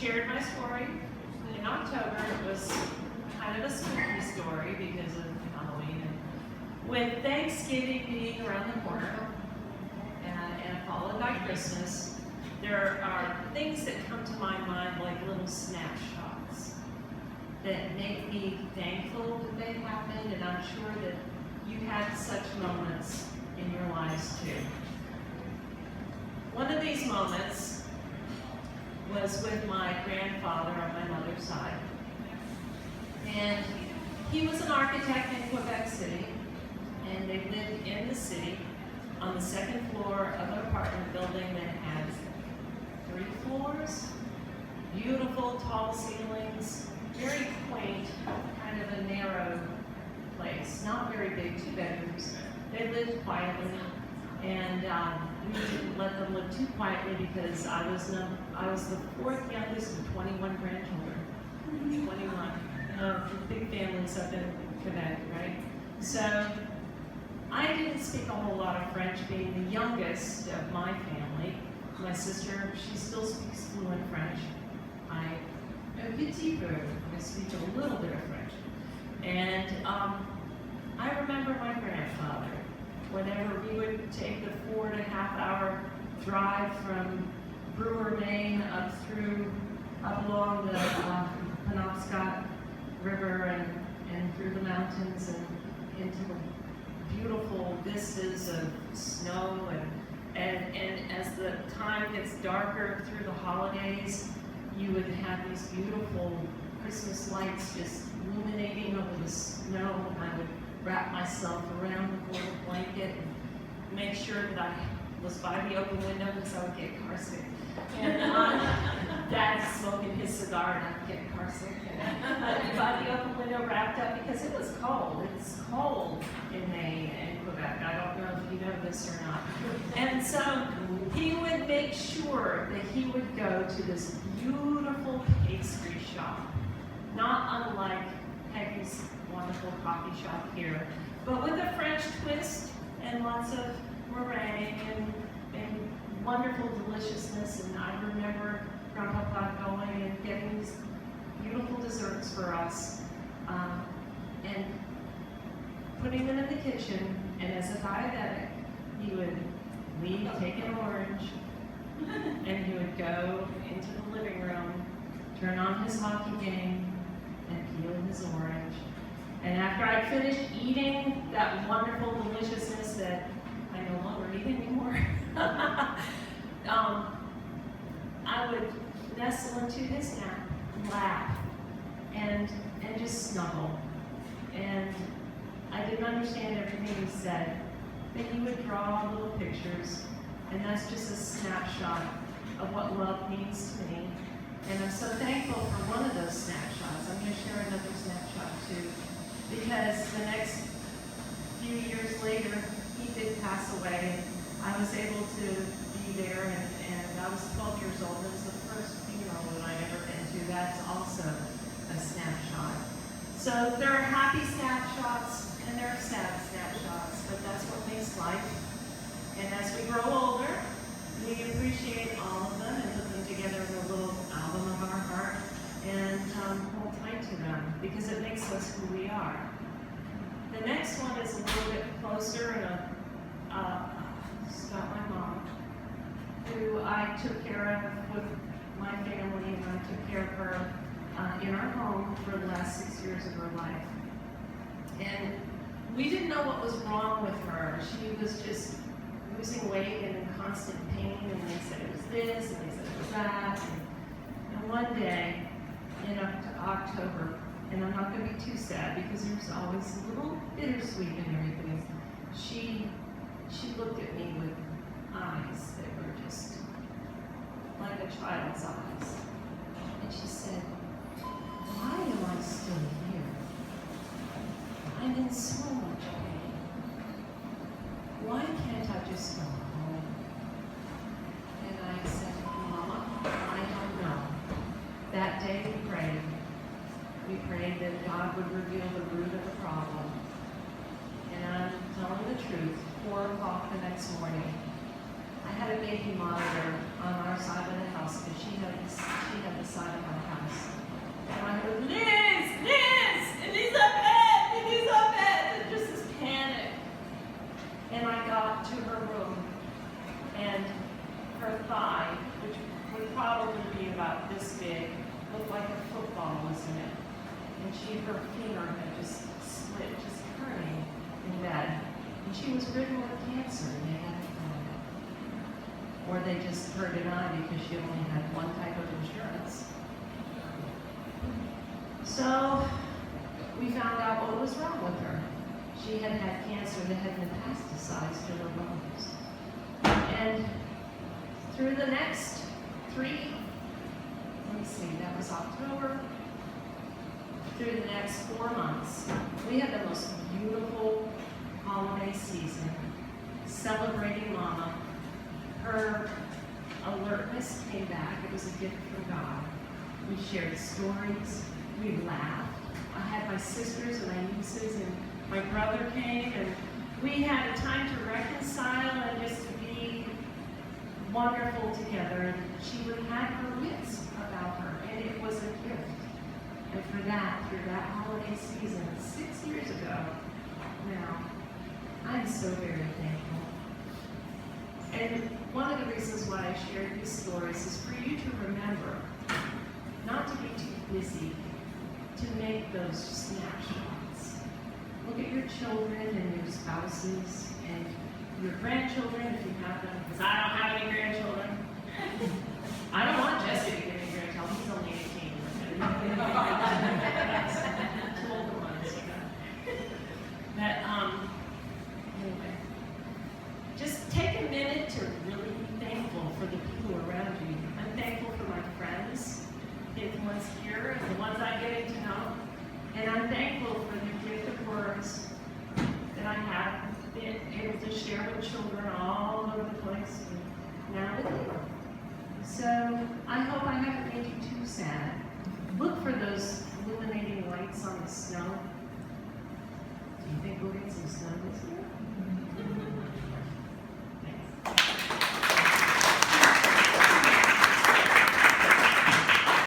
shared my story in October. It was kind of a spooky story because of Halloween. And with Thanksgiving being around the corner and followed by Christmas, there are things that come to my mind like little snapshots that make me thankful that they happened, and I'm sure that you had such moments in your lives too. One of these moments was with my grandfather on my mother's side. And he was an architect in Quebec City, and they lived in the city on the second floor of an apartment building that had 3 floors, beautiful tall ceilings, very quaint, kind of a narrow place, not very big, 2 bedrooms. They lived quietly, and we didn't let them live too quietly because I was the 4th youngest of 21 grandchildren. 21. Big families up in Quebec, right? So I didn't speak a whole lot of French, being the youngest of my family. My sister, she still speaks fluent French. Un petit peu, I speak a little bit of French. And I remember my grandfather, whenever we would take the 4.5-hour drive from Brewer, Maine, up along the Penobscot River and through the mountains and into the beautiful vistas of snow, and as the time gets darker through the holidays, you would have these beautiful Christmas lights just illuminating over the snow. I would wrap myself around the little blanket and make sure that I was by the open window because I would get car sick. And Dad's smoking his cigar and I'd get car sick. And I'd be by the open window wrapped up because it was cold. It's cold in Maine and Quebec. I don't know if you know this or not. And so he would make sure that he would go to this beautiful pastry shop, not unlike Peggy's wonderful coffee shop here, but with a French twist and lots of meringue and wonderful deliciousness. And I remember Grandpapa going and getting these beautiful desserts for us and putting them in the kitchen. And as a diabetic, he would take an orange and he would go into the living room, turn on his hockey game, and peel his orange. And after I finished eating that wonderful deliciousness that I no longer eat anymore, I would nestle into his lap and just snuggle. And I didn't understand everything he said, but he would draw little pictures, and that's just a snapshot of what love means to me. And I'm so thankful for one of those snapshots. I'm going to share another snapshot too, because the next few years later, he did pass away. I was able to be there, and I was 12 years old. It was the first funeral that I'd ever been to. That's also a snapshot. So there are happy snapshots and there are sad snapshots, but that's what makes life. And as we grow older, we appreciate all of them and put them together in a little album of our heart and hold tight to them because it makes us who we are. The next one is a little bit closer, and it's about my mom, who I took care of with my family, and I took care of her in our home for the last 6 years of her life. And we didn't know what was wrong with her. She was just losing weight and in constant pain, and they said it was this, and they said it was that. And one day in October, and I'm not going to be too sad because there's always a little bittersweet in everything, she looked at me with eyes that were just like a child's eyes. And she said, "Why am I still here? I'm in so much pain. Why can't I just go home?" And I said, "Mama, I don't know." That day we prayed. We prayed that God would reveal the root of the problem. And I'm telling the truth, 4 o'clock the next morning, I had a baby monitor on our side of the house because she had the side of our house. And I heard, Liz, it is up bed, and just this panic. And I got to her room, and her thigh, which would probably be about this big, looked like a football was in it. And her femur had just split, just turning in bed. And she was ridden with cancer, and they had to find it. Or they just her deny because she only had one type of insurance. So we found out what was wrong with her. She had had cancer that had metastasized to her bones. And through the next that was October, through the next 4 months, we had the most beautiful holiday season, celebrating Mama. Her alertness came back. It was a gift from God. We shared stories. We laughed. I had my sisters and my nieces, and my brother came, and we had a time to reconcile and just to be wonderful together. And she would have her wits about her, and it was a gift. And for that, through that holiday season, 6 years ago now, I'm so very thankful. And one of the reasons why I shared these stories is for you to remember not to be too busy to make those snapshots. Look at your children and your spouses and your grandchildren if you have them, because I don't have any grandchildren. I don't want Jesse to get any grandchildren. He's only 18. Two older ones, But anyway, just take a minute to really be thankful for the people around you. I'm thankful for my friends, the ones here, and the ones I'm getting to know. And I'm thankful for the gift of words that I have been able to share with children all over the place, and now with you. So I hope I haven't made you too sad. Look for those illuminating lights on the snow.